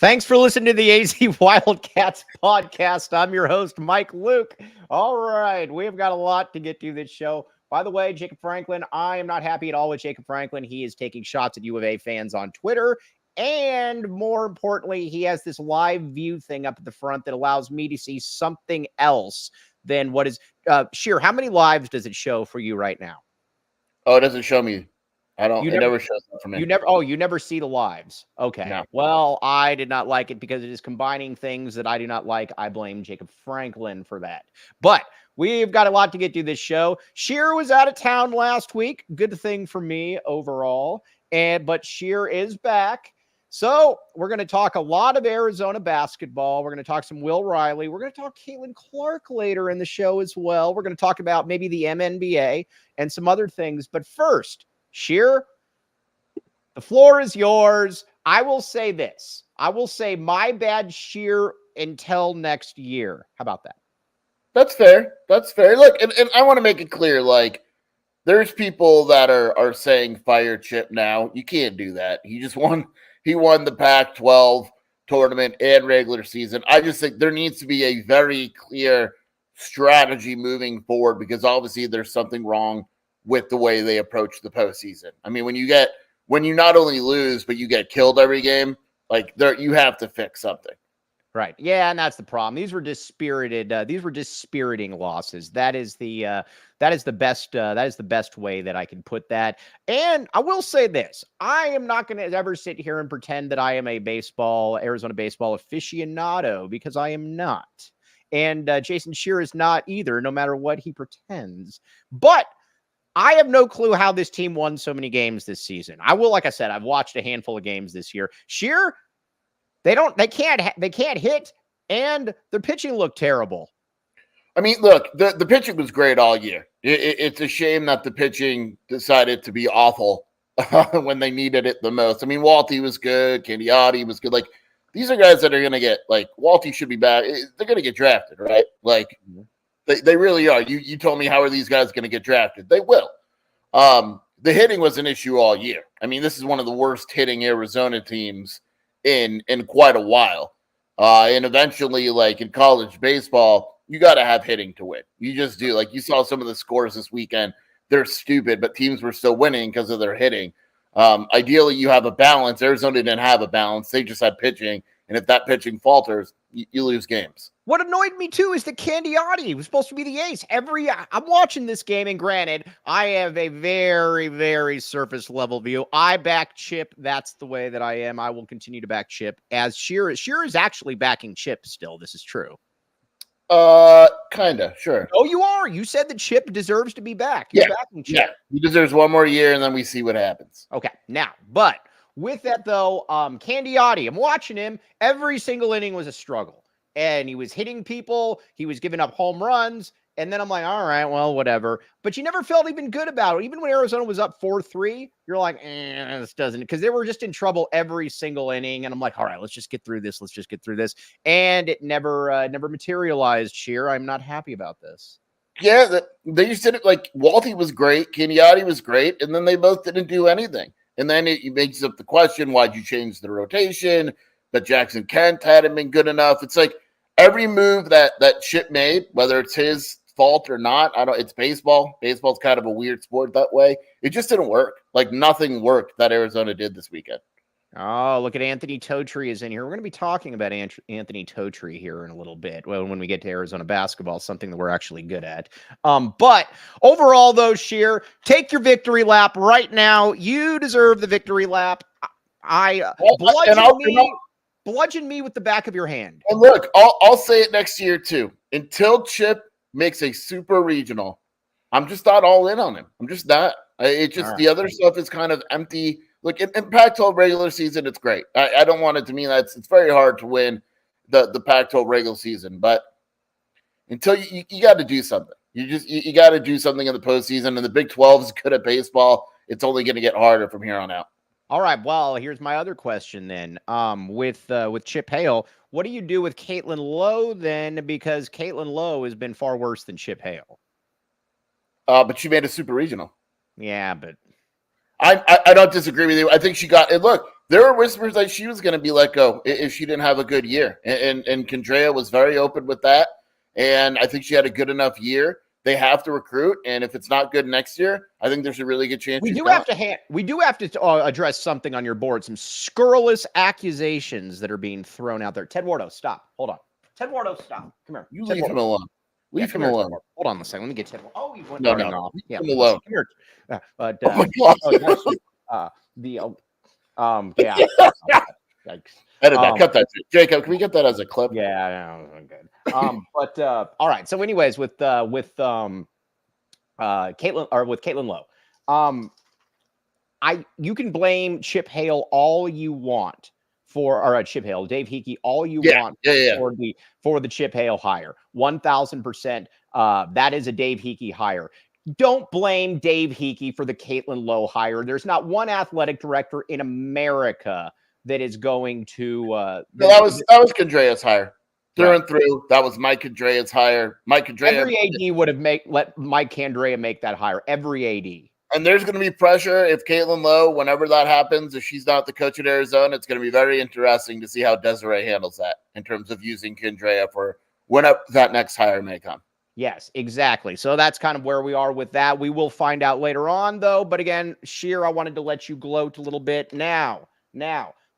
Thanks for listening to the AZ Wildcats podcast. I'm your host, Mike Luke. All right, we've got a lot to get to this show. By the way, Jacob Franklin, I am not happy at all with Jacob Franklin. He is taking shots at U of A fans on Twitter. And more importantly, he has this live view thing up at the front that allows me to see something else than what is Scheer. How many lives does it show for you right now? Oh, it doesn't show me. It never shows up for me. You never see the lives. Okay. No. Well, I did not like it because it is combining things that I do not like. I blame Jacob Franklin for that. But we've got a lot to get to this show. Scheer was out of town last week. Good thing for me overall. But Scheer is back. So we're going to talk a lot of Arizona basketball. We're going to talk some Will Riley. We're going to talk Caitlin Clark later in the show as well. We're going to talk about maybe the MNBA and some other things. But first, Scheer, the floor is yours. I will say this. I will say my bad, Scheer, until next year. How about that? That's fair. That's fair. Look, and I want to make it clear, like, there's people that are saying fire Chip now. You can't do that. He won the Pac-12 tournament and regular season. I just think there needs to be a very clear strategy moving forward because obviously there's something wrong with the way they approach the postseason. I mean, when you not only lose, but you get killed every game, like you have to fix something. Right. Yeah, and that's the problem. These were dispiriting losses. That is the best way that I can put that. And I will say this. I am not going to ever sit here and pretend that I am a Arizona baseball aficionado because I am not. And Jason Scheer is not either, no matter what he pretends. But I have no clue how this team won so many games this season. Like I said, I've watched a handful of games this year. Scheer, they can't hit, and their pitching looked terrible. I mean, look, the pitching was great all year. It's a shame that the pitching decided to be awful when they needed it the most. I mean, Walty was good. Candiotti was good. Like, these are guys that are going to get, like, Walty should be back. They're going to get drafted, right? Like, they really are. You told me, how are these guys going to get drafted? They will. The hitting was an issue all year. I mean, this is one of the worst hitting Arizona teams in quite a while. And eventually, like in college baseball, you got to have hitting to win. You just do. Like, you saw some of the scores this weekend. They're stupid, but teams were still winning because of their hitting. Ideally, you have a balance. Arizona didn't have a balance. They just had pitching. And if that pitching falters, you lose games. What annoyed me, too, is that Candiotti was supposed to be the ace. I'm watching this game, and granted, I have a very, very surface-level view. I back Chip. That's the way that I am. I will continue to back Chip. As Scheer is actually backing Chip still. This is true. Kind of, sure. Oh, you are. You said that Chip deserves to be back. You're backing Chip. Yeah, he deserves one more year, and then we see what happens. Okay, now, but with that, though, Candiotti, I'm watching him. Every single inning was a struggle. And he was hitting people. He was giving up home runs. And then I'm like, all right, well, whatever. But you never felt even good about it. Even when Arizona was up 4-3, you're like, this doesn't. Because they were just in trouble every single inning. And I'm like, all right, let's just get through this. And it never materialized, Scheer. I'm not happy about this. Yeah, they just did it. Like, Walty was great. Candiotti was great. And then they both didn't do anything. And then it makes up the question, why'd you change the rotation? But Jackson Kent hadn't been good enough. It's like every move that Chip made, whether it's his fault or not, it's baseball. Baseball's kind of a weird sport that way. It just didn't work. Like, nothing worked that Arizona did this weekend. Oh, look at Anthony Totri is in here. We're going to be talking about Anthony Totri here in a little bit when we get to Arizona basketball, something that we're actually good at. But overall, though, Scheer, take your victory lap right now. You deserve the victory lap. Bludgeon me with the back of your hand. And look, I'll say it next year too. Until Chip makes a super regional, I'm just not all in on him. I'm just not. It just the other stuff is kind of empty. Look, in Pac-12 regular season, it's great. I don't want it to mean that it's very hard to win the Pac-12 regular season, but until you got to do something. You got to do something in the postseason, and the Big 12 is good at baseball. It's only going to get harder from here on out. All right. Well, here's my other question then. With Chip Hale, what do you do with Caitlin Lowe then? Because Caitlin Lowe has been far worse than Chip Hale. But she made a super regional. Yeah, but I don't disagree with you. I think she got it. Look, there were whispers that she was going to be let go if she didn't have a good year, and Kendrea was very open with that. And I think she had a good enough year. They have to recruit, and if it's not good next year, I think there's a really good chance we do have to address something on your board. Some scurrilous accusations that are being thrown out there. Ted Wardo, stop. Hold on. Ted Wardo, stop. Come here. You Ted leave Wardo. him alone. Leave him alone. Hold on a second. Let me get Ted Wardo. Oh, he went running off. Yeah, leave him alone. Come here. But oh my God. Yeah. Yikes. Edit that. Cut that. Jacob, can we get that as a clip? Yeah, good. But all right. So, anyways, with Caitlin Lowe, you can blame Chip Hale all you want Chip Hale, Dave Hickey, all you want for the Chip Hale hire. 1,000%. That is a Dave Hickey hire. Don't blame Dave Hickey for the Caitlin Lowe hire. There's not one athletic director in America that is going to. That was Kendrea's hire. Through and through. That was Mike Kendrea's hire. Every AD would have let Mike Kendrea make that hire. Every AD. And there's going to be pressure if Caitlin Lowe, whenever that happens, if she's not the coach at Arizona, it's going to be very interesting to see how Desiree handles that in terms of using Kendrea for whenever that next hire may come. Yes, exactly. So that's kind of where we are with that. We will find out later on, though. But again, Scheer, I wanted to let you gloat a little bit now.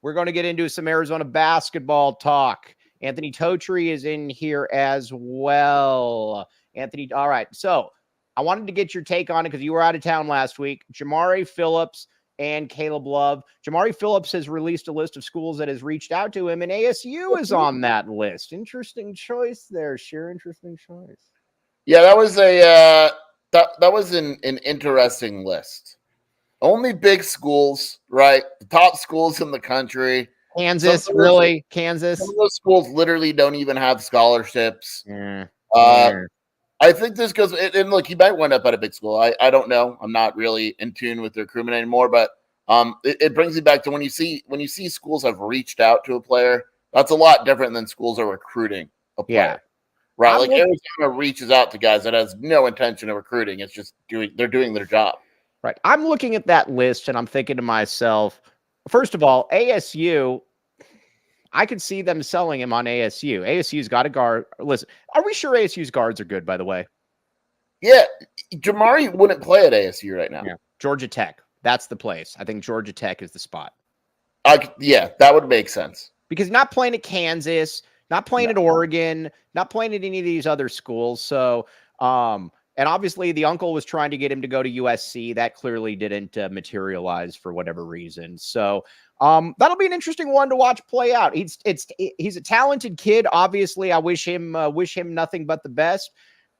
We're going to get into some Arizona basketball talk. Anthony Totri is in here as well. Anthony, all right. So I wanted to get your take on it because you were out of town last week. Jamari Phillips and Caleb Love. Jamari Phillips has released a list of schools that has reached out to him, and ASU is on that list. Interesting choice there, Scheer. Interesting choice. Yeah, that was that was an interesting list. Only big schools, right? The top schools in the country. Kansas. Some of those schools literally don't even have scholarships. I think this goes, and look, he might wind up at a big school. I don't know. I'm not really in tune with the recruitment anymore, but it brings me back to when you see schools have reached out to a player, that's a lot different than schools are recruiting a player. Yeah. Right? Like Arizona reaches out to guys that has no intention of recruiting. It's just they're doing their job. Right. I'm looking at that list and I'm thinking to myself, first of all, ASU, I could see them selling him on ASU. ASU's got a guard. Listen, are we sure ASU's guards are good, by the way? Yeah. Jamari wouldn't play at ASU right now. Yeah. Georgia Tech. That's the place. I think Georgia Tech is the spot. Yeah, that would make sense. Because not playing at Kansas, not playing at Oregon, not playing at any of these other schools. So, and obviously the uncle was trying to get him to go to USC. That clearly didn't materialize for whatever reason. So, that'll be an interesting one to watch play out. He's a talented kid. Obviously, I wish him nothing but the best.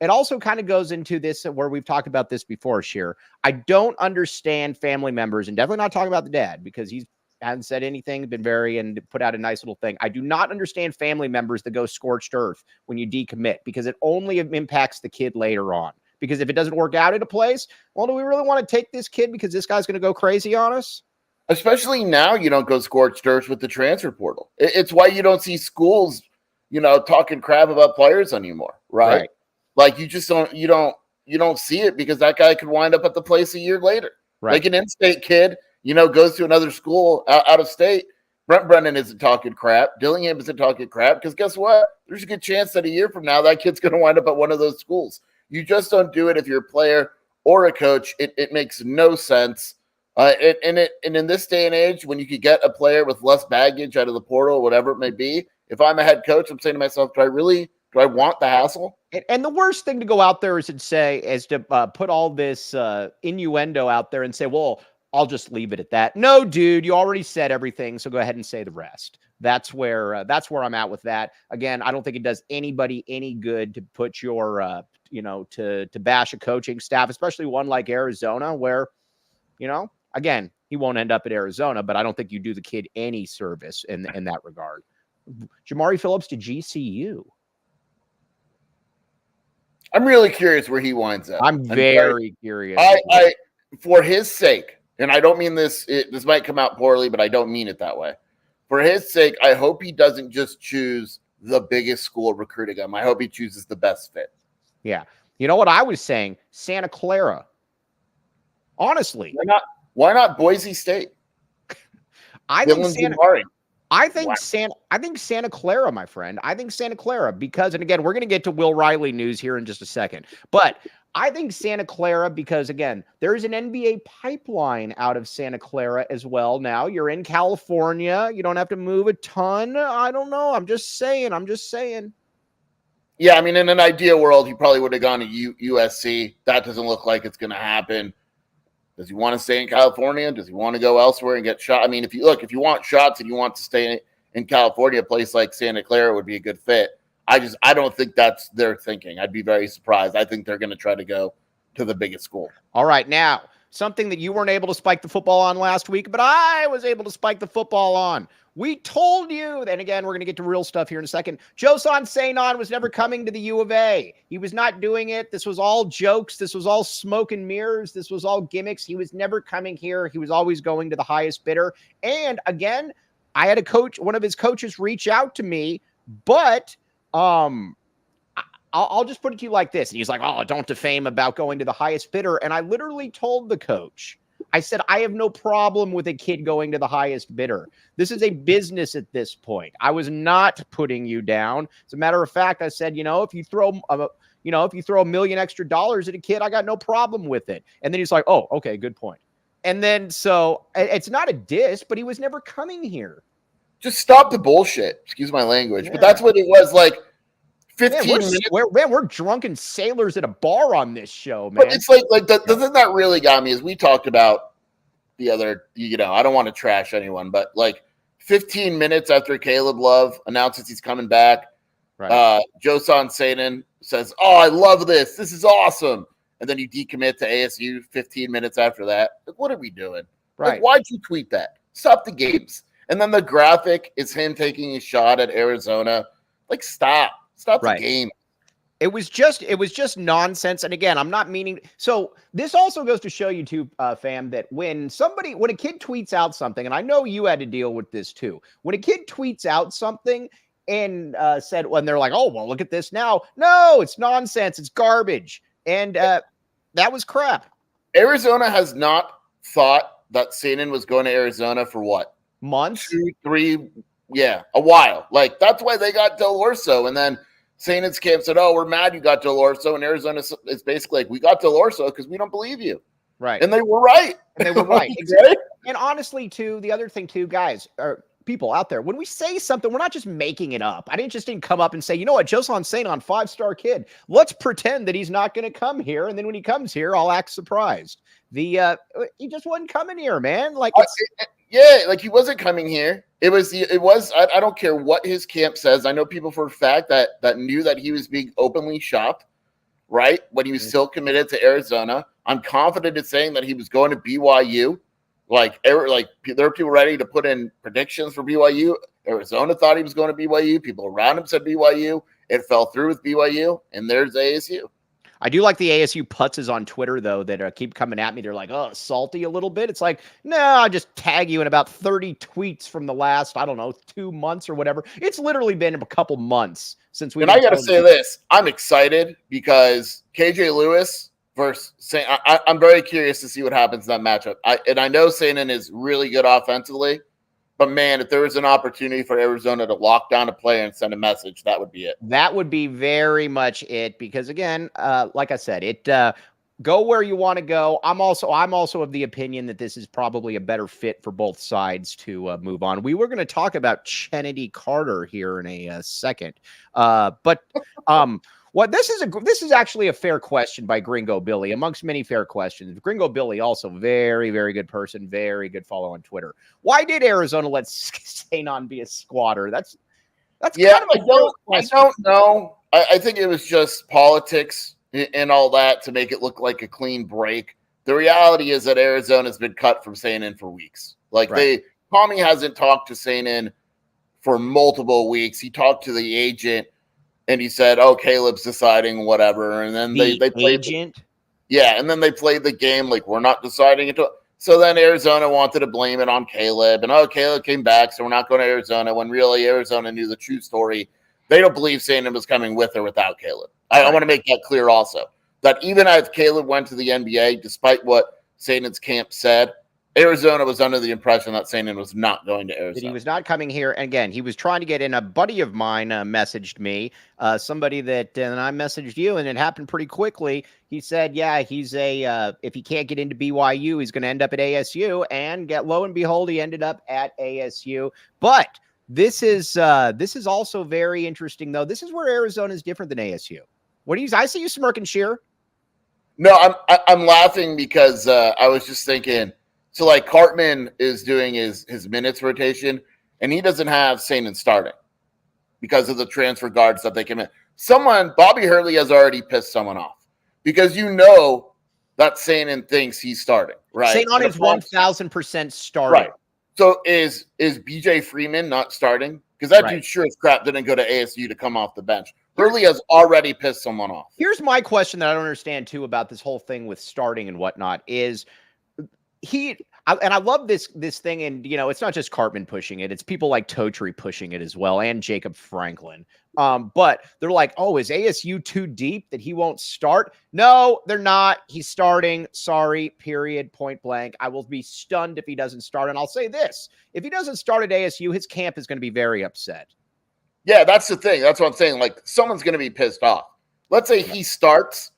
It also kind of goes into this where we've talked about this before, Scheer. I don't understand family members, and definitely not talking about the dad because he hasn't said anything, been and put out a nice little thing. I do not understand family members that go scorched earth when you decommit because it only impacts the kid later on. Because if it doesn't work out at a place, well, do we really want to take this kid because this guy's going to go crazy on us? Especially now, you don't go scorched earth with the transfer portal. It's why you don't see schools, talking crap about players anymore, right? Like you just don't see it because that guy could wind up at the place a year later. Right. Like an in-state kid, goes to another school out of state. Brent Brennan isn't talking crap. Dillingham isn't talking crap because guess what? There's a good chance that a year from now that kid's going to wind up at one of those schools. You just don't do it if you're a player or a coach. It makes no sense. And in this day and age, when you could get a player with less baggage out of the portal, whatever it may be, if I'm a head coach, I'm saying to myself, do I want the hassle? And the worst thing to go out there is to put all this innuendo out there and say, well, I'll just leave it at that. No, dude, you already said everything, so go ahead and say the rest. That's where I'm at with that. Again, I don't think it does anybody any good to put your, to bash a coaching staff, especially one like Arizona, where, again, he won't end up at Arizona, but I don't think you do the kid any service in that regard. Jamari Phillips to GCU. I'm really curious where he winds up. I'm very curious. I for his sake, and I don't mean this, this might come out poorly, but I don't mean it that way. For his sake, I hope he doesn't just choose the biggest school recruiting him. I hope he chooses the best fit. Yeah. You know what I was saying? Santa Clara. Honestly. Why not Boise State? I think Jamari. I think Santa Clara, my friend. I think Santa Clara because, and again, we're going to get to Will Riley news here in just a second, but I think Santa Clara because, again, there is an NBA pipeline out of Santa Clara as well. Now you're in California. You don't have to move a ton. I don't know. I'm just saying. Yeah, I mean, in an ideal world, he probably would have gone to USC. That doesn't look like it's going to happen. Does he want to stay in California? Does he want to go elsewhere and get shot? I mean, if you want shots and you want to stay in California, a place like Santa Clara would be a good fit. I don't think that's their thinking. I'd be very surprised. I think they're going to try to go to the biggest school. All right. Now, something that you weren't able to spike the football on last week, but I was able to spike the football on. We told you, and again, we're going to get to real stuff here in a second. Josan Seinon was never coming to the U of A. He was not doing it. This was all jokes. This was all smoke and mirrors. This was all gimmicks. He was never coming here. He was always going to the highest bidder. And again, I had one of his coaches reach out to me, but I'll just put it to you like this. And he's like, oh, don't defame about going to the highest bidder. And I literally told the coach, I said, I have no problem with a kid going to the highest bidder. This is a business at this point. I was not putting you down. As a matter of fact, I said, if you throw $1 million extra dollars at a kid, I got no problem with it. And then he's like, oh, okay, good point. And then, so it's not a diss, but he was never coming here. Just stop the bullshit. Excuse my language. Yeah. But that's what it was like. 15 minutes. We're drunken sailors at a bar on this show, man. But it's like the thing that really got me is we talked about the other, I don't want to trash anyone, but like 15 minutes after Caleb Love announces he's coming back, right. Josan Seinon says, oh, I love this. This is awesome. And then you decommit to ASU 15 minutes after that. Like, what are we doing? Right. Like, why'd you tweet that? Stop the games. And then the graphic is him taking a shot at Arizona. Like, stop the game. It was just nonsense. And again, I'm not meaning. So this also goes to show you too, fam, that when a kid tweets out something, and I know you had to deal with this too. When a kid tweets out something and said, when they're like, oh, well, look at this now. No, it's nonsense. It's garbage. And that was crap. Arizona has not thought that Seinon was going to Arizona for what? Months? 2, 3, yeah, a while. Like, that's why they got Del Orso. And then Seinon's camp said, oh, we're mad you got Del Orso. And Arizona is basically like, we got Del Orso because we don't believe you. Right. And they were right. Exactly. And honestly, too, the other thing, too, guys, or people out there, when we say something, we're not just making it up. I didn't come up and say, you know what, Josan Seinon, 5-star kid. Let's pretend that he's not going to come here. And then when he comes here, I'll act surprised. He just wasn't coming here, man. Like, yeah, like he wasn't coming here. I don't care what his camp says. I know people for a fact that knew that he was being openly shopped, right? When he was still committed to Arizona. I'm confident in saying that he was going to BYU. Like there were people ready to put in predictions for BYU. Arizona thought he was going to BYU. People around him said BYU. It fell through with BYU, and there's ASU. I do like the ASU putzes on Twitter, though, that keep coming at me. They're like, oh, salty a little bit. It's like, no, I'll just tag you in about 30 tweets from the last, 2 months or whatever. It's literally been a couple months since we. And I got to say this. I'm excited because KJ Lewis versus I'm very curious to see what happens in that matchup. I know Seinon is really good offensively. But, man, if there was an opportunity for Arizona to lock down a player and send a message, that would be it. That would be very much it because, again, like I said, go where you want to go. I'm also of the opinion that this is probably a better fit for both sides to move on. We were going to talk about Kennedy Carter here in a second. This is actually a fair question by Gringo Billy, amongst many fair questions. Gringo Billy, also very, very good person, very good follow on Twitter. Why did Arizona let Seinon be a squatter? That's kind of a I don't know. I think it was just politics and all that to make it look like a clean break. The reality is that Arizona's been cut from Seinon for weeks. Tommy hasn't talked to Seinon for multiple weeks. He talked to the agent. And he said, oh, Caleb's deciding whatever. And then they played agent. And then they played the game like we're not deciding it. So then Arizona wanted to blame it on Caleb. And, Caleb came back, so we're not going to Arizona. When really Arizona knew the true story. They don't believe Seinon was coming with or without Caleb. I want to make that clear also. That even as Caleb went to the NBA, despite what Seinon's camp said, Arizona was under the impression that Sainin was not going to Arizona. That he was not coming here. And again, he was trying to get in. A buddy of mine messaged me, somebody that, and I messaged you, and it happened pretty quickly. He said, yeah, he's if he can't get into BYU, he's going to end up at ASU. And lo and behold, he ended up at ASU. But this is also very interesting, though. This is where Arizona is different than ASU. What do you? I see you smirking, Scheer. No, I'm laughing because I was just thinking. So like Cartman is doing his minutes rotation, and he doesn't have Sainin starting because of the transfer guards that they come in. Bobby Hurley has already pissed someone off because that Sainin thinks he's starting, right? Sainin is 1,000% starting. Right. So is BJ Freeman not starting? Because that dude sure as crap didn't go to ASU to come off the bench. Hurley has already pissed someone off. Here's my question that I don't understand too about this whole thing with starting and whatnot is I love this thing, and it's not just Cartman pushing it; it's people like Totri pushing it as well, and Jacob Franklin. But they're like, "Oh, is ASU too deep that he won't start?" No, they're not. He's starting. Sorry. Period. Point blank. I will be stunned if he doesn't start. And I'll say this: if he doesn't start at ASU, his camp is going to be very upset. Yeah, that's the thing. That's what I'm saying. Like, someone's going to be pissed off. Let's say he starts,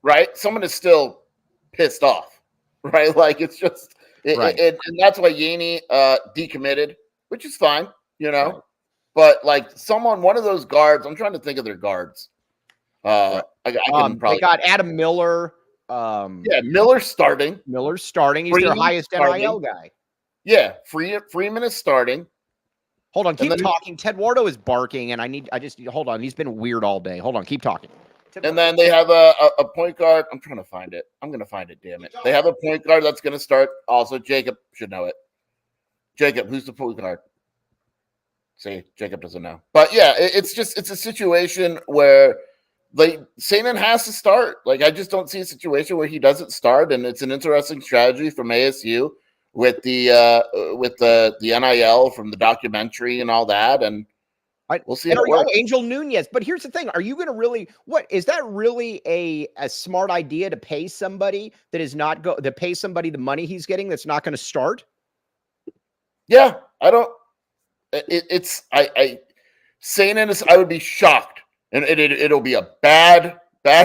right? Someone is still pissed off. Right, like it's just, and that's why Yaney decommitted, which is fine, Right. But like one of those guards, I'm trying to think of their guards. I can probably. They got Adam Miller. Miller's starting. Miller's starting. He's their highest NIL guy. Yeah, Freeman is starting. Hold on, keep talking. Ted Wardo is barking, and hold on. He's been weird all day. Hold on, keep talking. And then they have a point guard. I'm trying to find it. I'm going to find it, damn it. They have a point guard that's going to start. Also, Jacob should know it. Jacob, who's the point guard? See, Jacob doesn't know. But yeah, it's a situation where Sainin has to start. Like, I just don't see a situation where he doesn't start. And it's an interesting strategy from ASU with the NIL from the documentary and all that. And we'll see. Angel Nunez. But here's the thing. Are you going to is that really a smart idea to pay somebody that is not to pay somebody the money he's getting that's not going to start? Yeah, I don't. Sainin is. I would be shocked, and it'll be a bad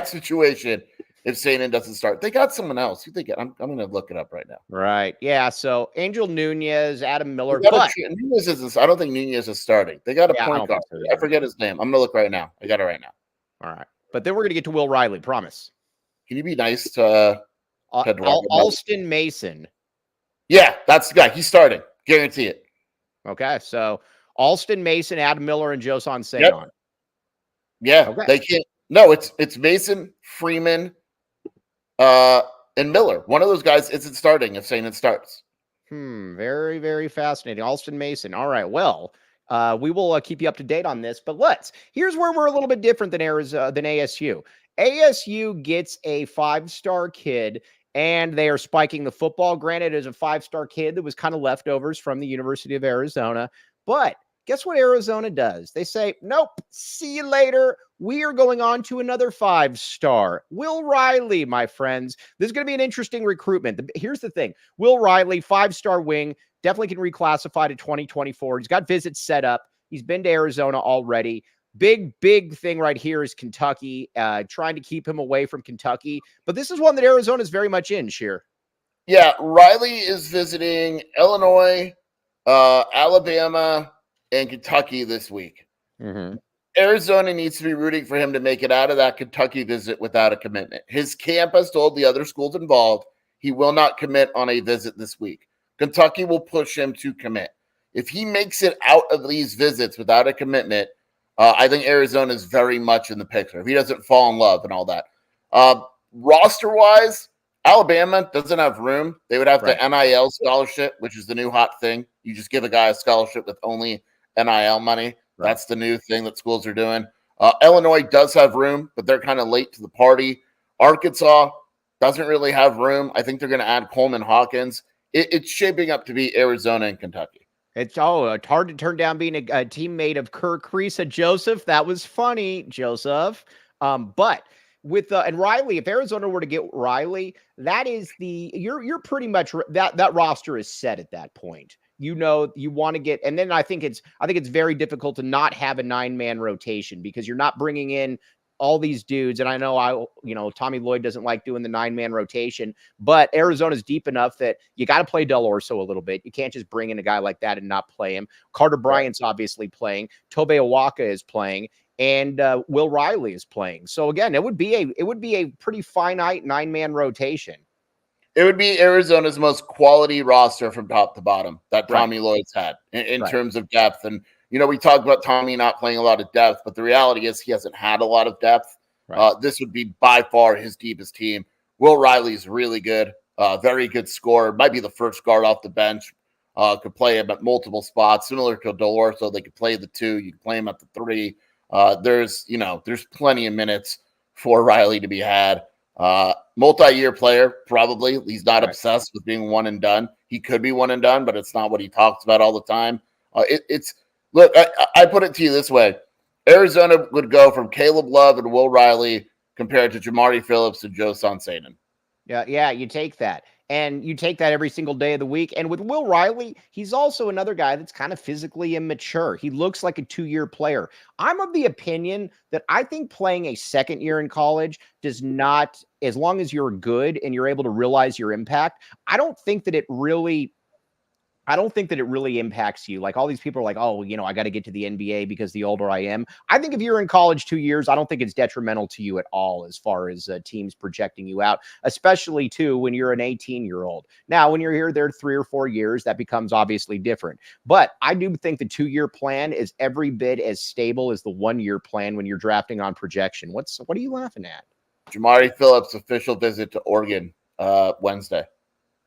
situation if Sainin doesn't start. They got someone else. Who they get? I'm going to look it up right now. Right. Yeah. So Angel Nunez, Adam Miller. Nunez isn't. I don't think Nunez is starting. They got a point guard. I forget his name. I'm going to look right now. I got it right now. All right. But then we're going to get to Will Riley. Promise. Can you be nice to Alston Mason? Yeah, that's the guy. He's starting. Guarantee it. Okay. So Alston Mason, Adam Miller, and Josan Sainin. Yep. Yeah. Okay. They can't. No, it's Mason, Freeman, and Miller. One of those guys isn't starting if Sainin starts. Very, very fascinating. Alston Mason. All right. Well, we will keep you up to date on this, but here's where we're a little bit different than ASU. ASU gets a 5-star kid, and they are spiking the football. Granted, as a 5-star kid that was kind of leftovers from the University of Arizona, but guess what Arizona does? They say, nope, see you later. We are going on to another 5-star. Will Riley, my friends. This is going to be an interesting recruitment. Here's the thing. Will Riley, 5-star wing, definitely can reclassify to 2024. He's got visits set up. He's been to Arizona already. Big thing right here is Kentucky, trying to keep him away from Kentucky. But this is one that Arizona is very much in, Scheer. Yeah, Riley is visiting Illinois, Alabama, and Kentucky this week. Mm-hmm. Arizona needs to be rooting for him to make it out of that Kentucky visit without a commitment. His camp has told the other schools involved he will not commit on a visit this week. Kentucky will push him to commit. If he makes it out of these visits without a commitment, I think Arizona is very much in the picture. If he doesn't fall in love and all that. Roster-wise, Alabama doesn't have room. They would have the NIL scholarship, which is the new hot thing. You just give a guy a scholarship with only NIL money. Right. That's the new thing that schools are doing. Illinois does have room, but they're kind of late to the party. Arkansas doesn't really have room. I think they're going to add Coleman Hawkins. It's shaping up to be Arizona and Kentucky. It's hard to turn down being a teammate of Kirk Creesa. Joseph, that was funny, Joseph. But with and Riley, if Arizona were to get Riley, that is you're pretty much that roster is set at that point. You know, you want to get, and then I think it's very difficult to not have a 9-man rotation because you're not bringing in all these dudes. And I know Tommy Lloyd doesn't like doing the 9-man rotation, but Arizona's deep enough that you got to play Del Orso a little bit. You can't just bring in a guy like that and not play him. Carter Bryant's obviously playing. Tobe Awaka is playing. And Will Riley is playing. So again, it would be a pretty finite 9-man rotation. It would be Arizona's most quality roster from top to bottom that Tommy Lloyd's had in terms of depth. And, we talked about Tommy not playing a lot of depth, but the reality is he hasn't had a lot of depth. Right. This would be by far his deepest team. Will Riley's really good, very good scorer. Might be the first guard off the bench. Could play him at multiple spots, similar to Del Orso. They could play the 2. You could play him at the 3. There's plenty of minutes for Riley to be had. Multi-year player, probably. He's not obsessed with being one and done. He could be one and done, but it's not what he talks about all the time. Look, I put it to you this way. Arizona would go from Caleb Love and Will Riley compared to Jamari Phillips and Joe Sonsanen. Yeah, you take that. And you take that every single day of the week. And with Will Riley, he's also another guy that's kind of physically immature. He looks like a 2-year player. I'm of the opinion that I think playing a second year in college does not, as long as you're good and you're able to realize your impact, I don't think that it really impacts you. Like all these people are like, oh, I got to get to the NBA because the older I am. I think if you're in college 2 years, I don't think it's detrimental to you at all as far as teams projecting you out, especially too when you're an 18-year-old. Now, when you're here there 3 or 4 years, that becomes obviously different. But I do think the 2-year plan is every bit as stable as the 1-year plan when you're drafting on projection. What are you laughing at? Jamari Phillips' official visit to Oregon Wednesday.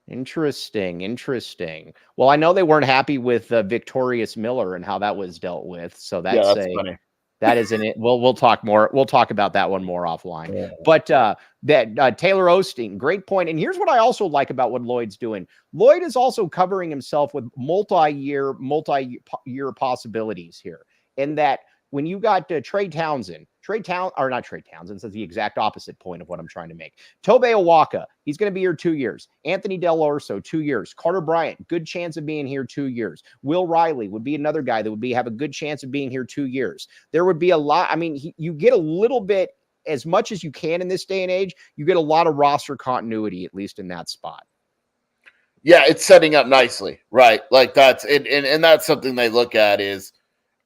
Interesting. Well, I know they weren't happy with Victorious Miller and how that was dealt with. So that's funny. That isn't it. We'll talk more. We'll talk about that one more offline. Yeah. But that Taylor Osteen, great point. And here's what I also like about what Lloyd's doing. Lloyd is also covering himself with multi-year possibilities here. In that when you got Trey Townsend, that's the exact opposite point of what I'm trying to make. Tobe Awaka, he's going to be here 2 years. Anthony Del Orso, 2 years. Carter Bryant, good chance of being here 2 years. Will Riley would be another guy that would have a good chance of being here 2 years. There would be a lot. I mean, you get a little bit, as much as you can in this day and age, you get a lot of roster continuity, at least in that spot. Yeah, it's setting up nicely, right? Like that's it, and that's something they look at is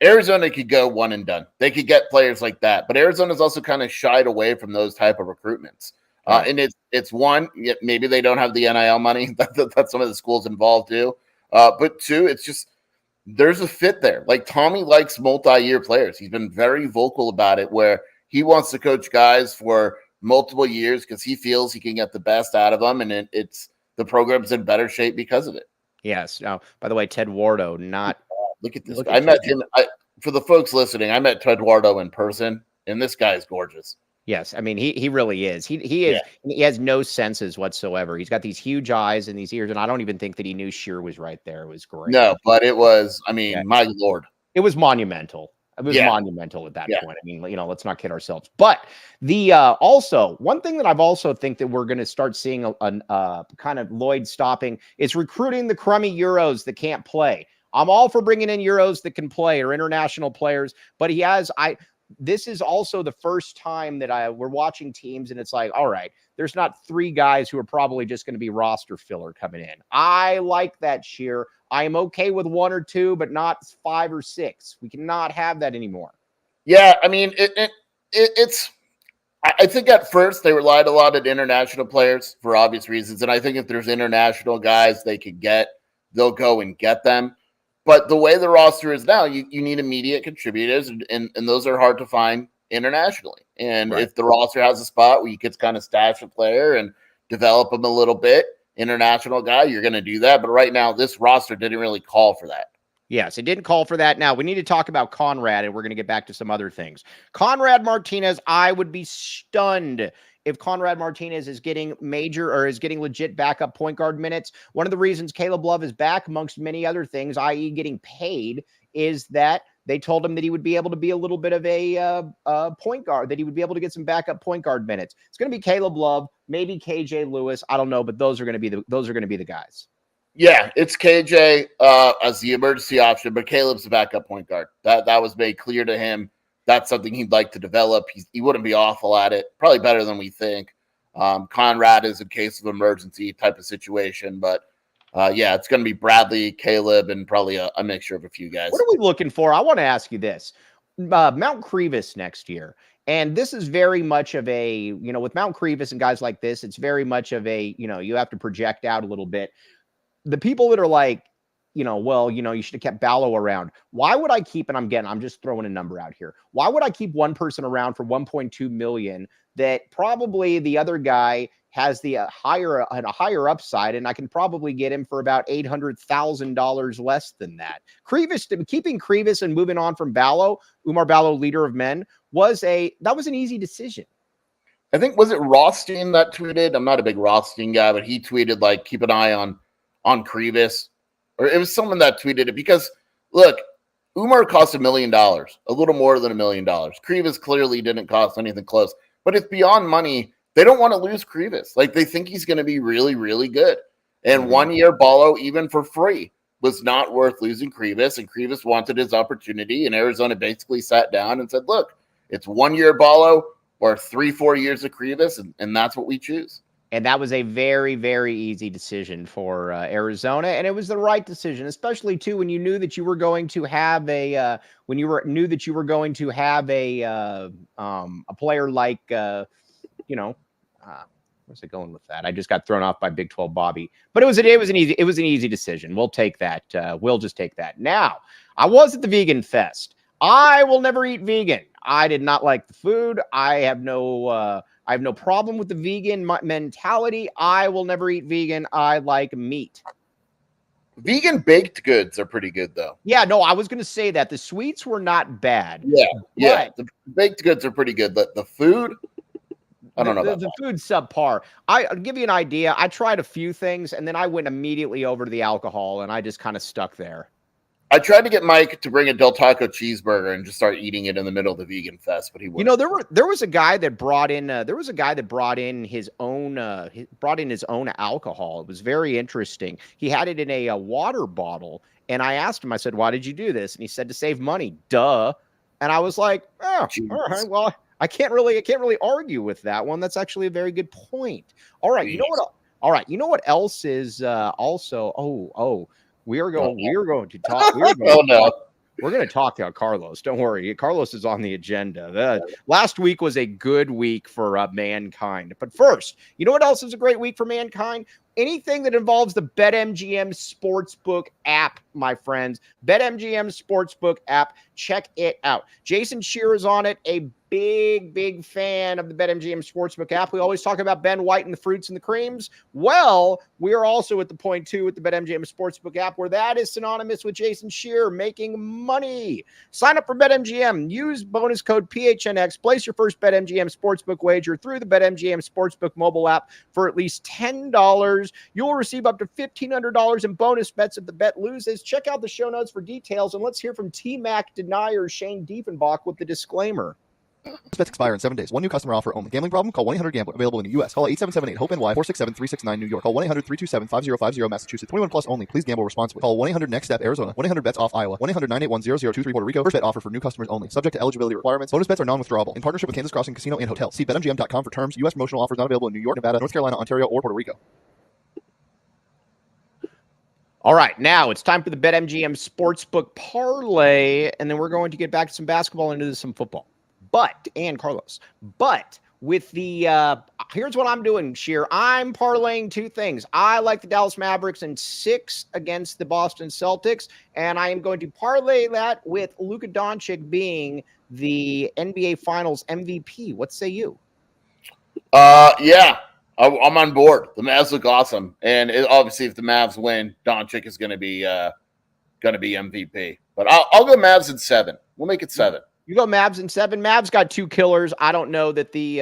Arizona could go one and done. They could get players like that, but Arizona's also kind of shied away from those type of recruitments. And it's one, maybe they don't have the NIL money that some of the schools involved do. But 2, it's just there's a fit there. Like Tommy likes multi-year players. He's been very vocal about it, where he wants to coach guys for multiple years because he feels he can get the best out of them, and it's the program's in better shape because of it. Yes. Now, by the way, Ted Wardo, not. Look at this. I met him. For the folks listening, I met Ted Wardo in person, and this guy is gorgeous. Yes, I mean he really is. He is. Yeah. He has no senses whatsoever. He's got these huge eyes and these ears, and I don't even think that he knew Scheer was right there. It was great. No, but it was. I mean, my lord, it was monumental. It was monumental at that point. I mean, let's not kid ourselves. But the also one thing that I've also think that we're going to start seeing a kind of Lloyd stopping is recruiting the crummy Euros that can't play. I'm all for bringing in Euros that can play or international players, but this is also the first time that we're watching teams and it's like, all right, there's not 3 guys who are probably just going to be roster filler coming in. I like that, Scheer. I am okay with 1 or 2, but not 5 or 6. We cannot have that anymore. Yeah, I mean, it's. I think at first they relied a lot on international players for obvious reasons, and I think if there's international guys they could get, they'll go and get them. But the way the roster is now, you need immediate contributors, and those are hard to find internationally. And if the roster has a spot where you could kind of stash a player and develop them a little bit, international guy, you're going to do that. But right now, this roster didn't really call for that. Yes, it didn't call for that. Now, we need to talk about Conrad, and we're going to get back to some other things. Conrad Martinez, I would be stunned if Conrad Martinez is getting legit backup point guard minutes. One of the reasons Caleb Love is back, amongst many other things, i.e. getting paid, is that They told him that he would be able to be a little bit of a point guard, that he would be able to get some backup point guard minutes. It's going to be Caleb Love, maybe KJ Lewis. I don't know, but those are going to be the guys. Yeah, it's KJ as the emergency option, but Caleb's the backup point guard. That was made clear to him. That's something he'd like to develop. He wouldn't be awful at it, probably better than we think. Conrad is a case of emergency type of situation, but yeah, it's going to be Bradley, Caleb, and probably a mixture of a few guys. What are we looking for? I want to ask you this. Mount Crevis next year. And this is very much of a, with Mount Crevis and guys like this, it's very much of a, you have to project out a little bit. The people that are like, you should have kept Ballo around. Why would I keep, and I'm just throwing a number out here. Why would I keep one person around for $1.2 million that probably the other guy has a higher upside, and I can probably get him for about $800,000 less than that. Keeping Crevis and moving on from Ballo, Umar Ballo, leader of men, was an easy decision. I think, was it Rothstein that tweeted? I'm not a big Rothstein guy, but he tweeted like, keep an eye on Crevis, or it was someone that tweeted it, because look, Umar cost $1 million, a little more than $1 million. Crevis clearly didn't cost anything close, but it's beyond money. They don't want to lose Crevis. Like, they think he's going to be really, really good. And 1 year Ballo, even for free, was not worth losing Crevis. And Crevis wanted his opportunity. And Arizona basically sat down and said, look, it's 1 year Ballo or 3-4 years of Crevis. And that's what we choose. And that was a very, very easy decision for Arizona. And it was the right decision, especially too, when you knew that you were going to have a player like, where's it going with that? I just got thrown off by Big 12 Bobby, but it was an easy decision. We'll take that. We'll just take that. Now, I was at the Vegan Fest. I will never eat vegan. I did not like the food. I have no problem with the vegan mentality. I will never eat vegan. I like meat. Vegan baked goods are pretty good, though. Yeah, no, I was going to say that. The sweets were not bad. Yeah. The baked goods are pretty good. The food, I don't know about the food subpar. I'll give you an idea. I tried a few things, and then I went immediately over to the alcohol, and I just kind of stuck there. I tried to get Mike to bring a Del Taco cheeseburger and just start eating it in the middle of the Vegan Fest, but he wouldn't. There was a guy that brought in his own alcohol. It was very interesting. He had it in a water bottle, and I asked him, I said, "Why did you do this?" And he said, "To save money." Duh. And I was like, "Oh, all right. Well, I can't really argue with that one. That's actually a very good point." All right. You know what? All right. You know what else is also? We're going to talk. We're going to talk about Carlos. Don't worry. Carlos is on the agenda. Last week was a good week for Mankind. But first, you know what else is a great week for Mankind? Anything that involves the BetMGM Sportsbook app, my friends. BetMGM Sportsbook app. Check it out. Jason Scheer is on it. A big fan of the BetMGM Sportsbook app. We always talk about Ben White and the fruits and the creams. Well, we are also at the point too with the BetMGM Sportsbook app, where that is synonymous with Jason Scheer making money. Sign up for BetMGM. Use bonus code PHNX. Place your first BetMGM Sportsbook wager through the BetMGM Sportsbook mobile app for at least $10. You'll receive up to $1,500 in bonus bets if the bet loses. Check out the show notes for details, and let's hear from T-Mac denier Shane Diefenbach with the disclaimer. Bets expire in 7 days. One new customer offer only. Gambling problem? Call 1-800-GAMBLER. Available in the U.S. Call 877-8-HOPE-NY 467-369 New York. Call 1-800-327-5050 Massachusetts. 21 plus only. Please gamble responsibly. Call 1-800-NEXT-STEP Arizona. 1-800-BETS-OFF Iowa. 1-800-981-0023 Puerto Rico. First bet offer for new customers only. Subject to eligibility requirements. Bonus bets are non-withdrawable. In partnership with Kansas Crossing Casino and Hotel. See BetMGM.com for terms. U.S. promotional offers not available in New York, Nevada, North Carolina, Ontario, or Puerto Rico. All right, now it's time for the BetMGM Sportsbook parlay, and then we're going to get back to some basketball and into some football. Carlos, with the here's what I'm doing, Scheer. I'm parlaying two things. I like the Dallas Mavericks in 6 against the Boston Celtics, and I am going to parlay that with Luka Doncic being the NBA Finals MVP. What say you? Yeah, I'm on board. The Mavs look awesome, and obviously, if the Mavs win, Doncic is going to be MVP. But I'll go Mavs in 7. We'll make it 7. You go Mavs in 7. Mavs got 2 killers. I don't know that the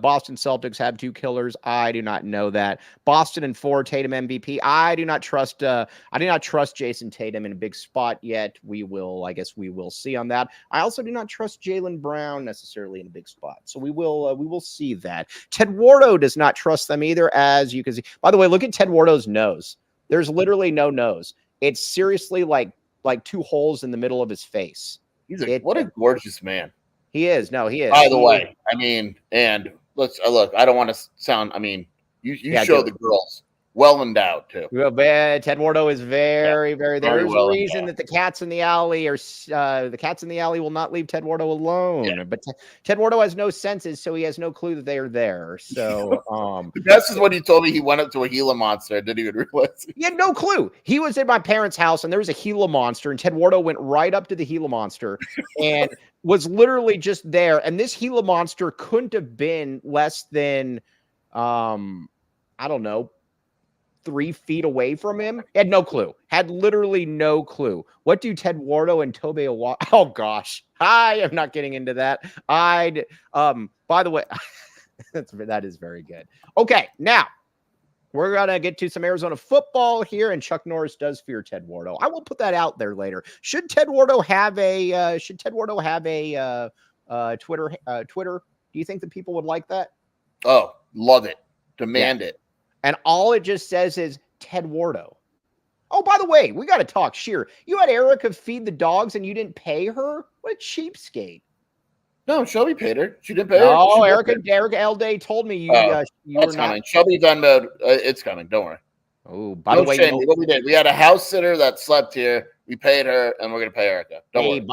Boston Celtics have 2 killers. I do not know that. Boston in 4. Tatum MVP. I do not trust Jason Tatum in a big spot yet. I guess we will see on that. I also do not trust Jaylen Brown necessarily in a big spot. So we will see that. Ted Wardo does not trust them either, as you can see. By the way, look at Ted Wardo's nose. There's literally no nose. It's seriously like 2 holes in the middle of his face. What a gorgeous man. He is. No, he is. By the way, I mean, and let's look, I don't want to sound, I mean, you show the girls well endowed too. Well, Ted Wardo is very very there's well a reason that the cats in the alley will not leave Ted Wardo alone. Yeah. But Ted Wardo has no senses, so he has no clue that they are there. So the best is when he told me he went up to a Gila monster. I didn't even realize he had no clue. He was at my parents' house and there was a Gila monster, and Ted Wardo went right up to the Gila monster and was literally just there. And this Gila monster couldn't have been less than I don't know, 3 feet away from him. He had no clue. Had literally no clue. What do Ted Wardo and Tobe Awad? Oh gosh, I am not getting into that. By the way, that is very good. Okay, now we're gonna get to some Arizona football here, and Chuck Norris does fear Ted Wardo. I will put that out there later. Should Ted Wardo have a Twitter? Do you think that people would like that? Oh, love it. Demand it. And all it just says is Ted Wardo. Oh, by the way, we got to talk. Scheer, you had Erica feed the dogs and you didn't pay her? What a cheapskate. No, Shelby paid her. She didn't pay her. Oh, Erica L Day told me you were not. Coming. Shelby Venmo, it's coming. Don't worry. Oh, by the way, what we did, we had a house sitter that slept here. We paid her, and we're gonna pay Erica. Don't worry.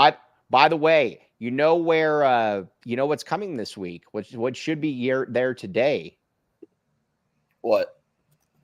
By the way, you know where what's coming this week? What should be there today? What?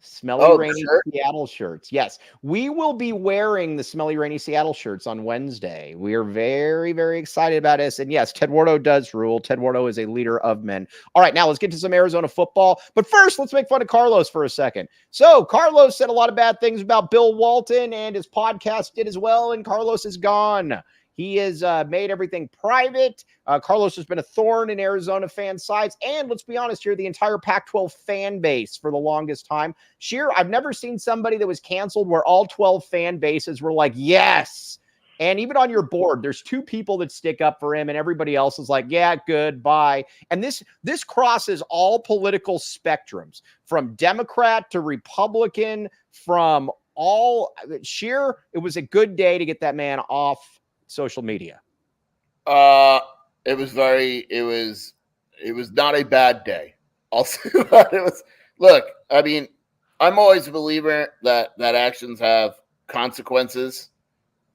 Smelly Rainy Seattle shirts. Yes, we will be wearing the Smelly Rainy Seattle shirts on Wednesday. We are very, very excited about this. And yes, Ted Wardo does rule. Ted Wardo is a leader of men. All right, now let's get to some Arizona football. But first, let's make fun of Carlos for a second. So Carlos said a lot of bad things about Bill Walton, and his podcast did as well, and Carlos is gone. He has made everything private. Carlos has been a thorn in Arizona fan sides. And let's be honest here, the entire Pac-12 fan base for the longest time. Scheer, I've never seen somebody that was canceled where all 12 fan bases were like, yes. And even on your board, there's 2 people that stick up for him and everybody else is like, yeah, good, bye. And this crosses all political spectrums, from Democrat to Republican, from all. Scheer, it was a good day to get that man off social media. It was not a bad day. I'll say that. It was. Look, I mean, I'm always a believer that actions have consequences,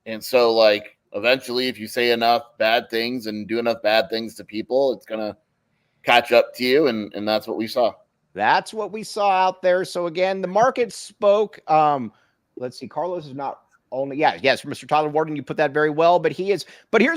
and so like eventually, if you say enough bad things and do enough bad things to people, it's gonna catch up to you, and that's what we saw. That's what we saw out there. So again, the market spoke. Let's see. Carlos is not. Yes, Mr. Tyler Warden, you put that very well, but here's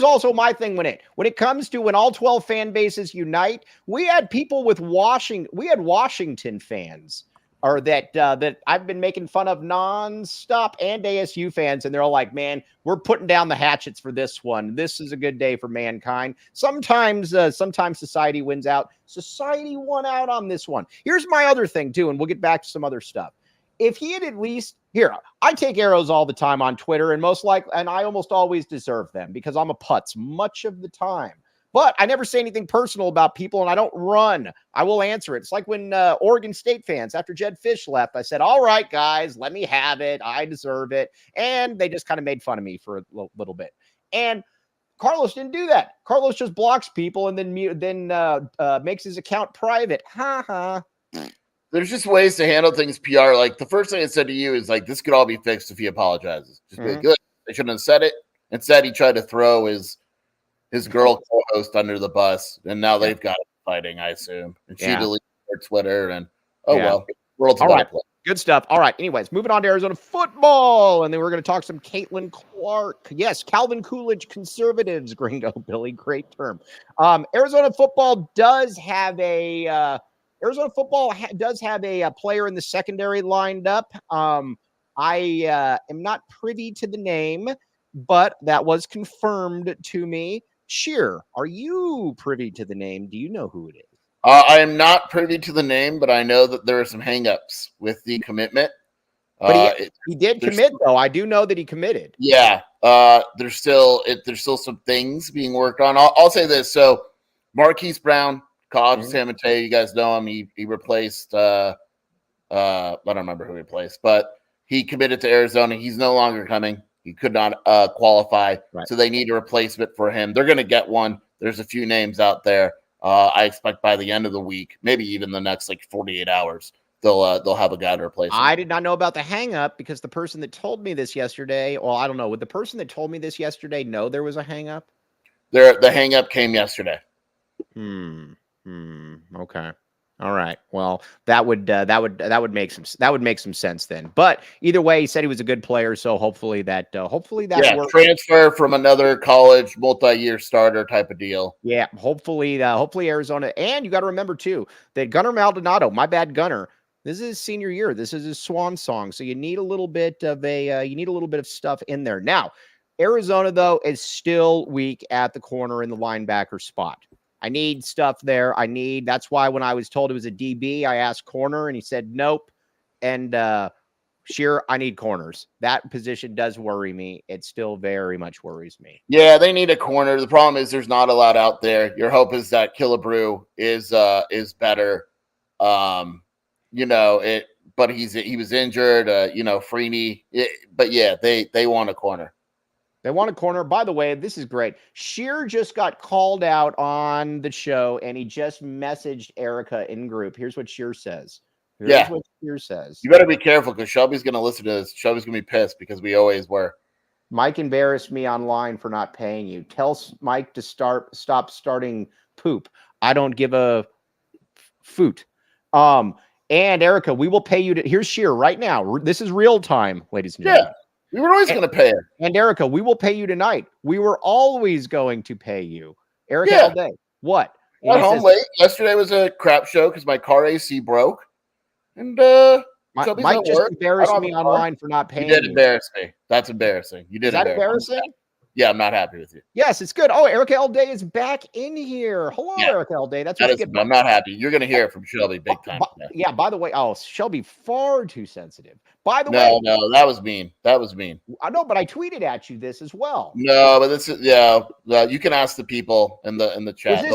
also my thing when it comes to when all 12 fan bases unite, we had people with Washington fans or that I've been making fun of nonstop, and ASU fans, and they're all like, man, we're putting down the hatchets for this one. This is a good day for mankind. Sometimes society wins out. Society won out on this one. Here's my other thing too, and we'll get back to some other stuff. If he had at least here, I take arrows all the time on Twitter, and I almost always deserve them because I'm a putz much of the time. But I never say anything personal about people, and I don't run. I will answer it. It's like when Oregon State fans, after Jed Fish left, I said, all right, guys, let me have it. I deserve it. And they just kind of made fun of me for a little bit. And Carlos didn't do that. Carlos just blocks people and then makes his account private. Ha ha. There's just ways to handle things PR. Like the first thing I said to you is like, this could all be fixed if he apologizes. Just be good. They shouldn't have said it. Instead, he tried to throw his girl co-host under the bus, and now they've got it fighting, I assume. And she deleted her Twitter, and well, world's a better place. Good stuff. All right. Anyways, moving on to Arizona football, and then we're going to talk some Caitlin Clark. Yes, Calvin Coolidge conservatives, gringo Billy, great term. Arizona football does have a player in the secondary lined up. I am not privy to the name, but that was confirmed to me. Scheer, are you privy to the name? Do you know who it is? I am not privy to the name, but I know that there are some hangups with the commitment. But he did commit, though. I do know that he committed. Yeah, there's still some things being worked on. I'll say this. So, Marquise Brown, college San Mateo, you guys know him. He replaced. I don't remember who he replaced, but he committed to Arizona. He's no longer coming. He could not qualify, so they need a replacement for him. They're going to get one. There's a few names out there. I expect by the end of the week, maybe even the next 48 hours, they'll have a guy to replace him. I did not know about the hang up because the person that told me this yesterday, well, I don't know. Would the person that told me this yesterday know there was a hang up? The hang up came yesterday. Okay. All right. Well, that would make some sense then. But either way, he said he was a good player, so hopefully that works. Transfer from another college, multi-year starter type of deal. Yeah, hopefully Arizona. And you got to remember too that Gunnar Maldonado, my bad Gunnar, this is his senior year. This is his swan song. So you need a little bit of stuff in there. Now, Arizona though is still weak at the corner in the linebacker spot. I need stuff there. That's why when I was told it was a DB, I asked corner and he said nope. And Scheer, I need corners. That position does worry me. It still very much worries me. Yeah, they need a corner. The problem is there's not a lot out there. Your hope is that Killebrew is better. But he was injured. Freeney. But yeah, they want a corner. They want a corner. By the way, this is great. Scheer just got called out on the show, and he just messaged Erica in group. Here's what Scheer says. Here's what Scheer says. You better be careful because Shelby's going to listen to this. Shelby's going to be pissed because we always were. Mike embarrassed me online for not paying you. Tell Mike to stop starting poop. I don't give a foot. And Erica, we will pay you. Here's Scheer right now. This is real time, ladies and gentlemen. Yeah. We were always going to pay her. And Erica, we will pay you tonight. We were always going to pay you. Erica, all day. What? Got home late. Yesterday was a crap show because my car AC broke. And Mike just embarrassed me online for not paying you. You did embarrass me. That's embarrassing. You did. Is that embarrassing? Yeah, I'm not happy with you. Yes, it's good. Oh, Erica All Day is back in here. Hello, Erica All Day. That's what you get. I'm not happy. You're going to hear it from Shelby big time. Yeah, by the way, Shelby, far too sensitive. By the way. No, that was mean. I know, but I tweeted at you this as well. No, but this is, you can ask the people in the chat.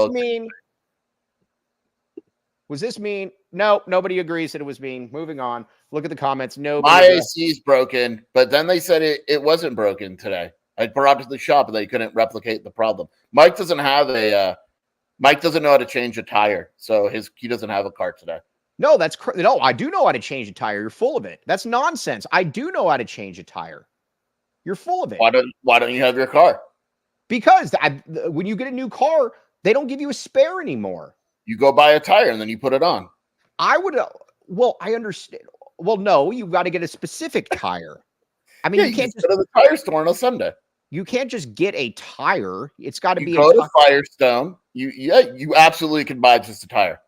Was this mean? No, nobody agrees that it was mean. Moving on. Look at the comments. No. My AC is broken, but then they said it wasn't broken today. I brought it to the shop and they couldn't replicate the problem. Mike doesn't know how to change a tire, so he doesn't have a car today. No, no, I do know how to change a tire. You're full of it. That's nonsense. I do know how to change a tire. You're full of it. Why don't you have your car? Because when you get a new car, they don't give you a spare anymore. You go buy a tire and then you put it on. I understand. Well, no, you got to get a specific tire. I mean, you can't just go to the tire store on a Sunday. You can't just get a tire. It's got to be go to Firestone. You absolutely can buy just a tire.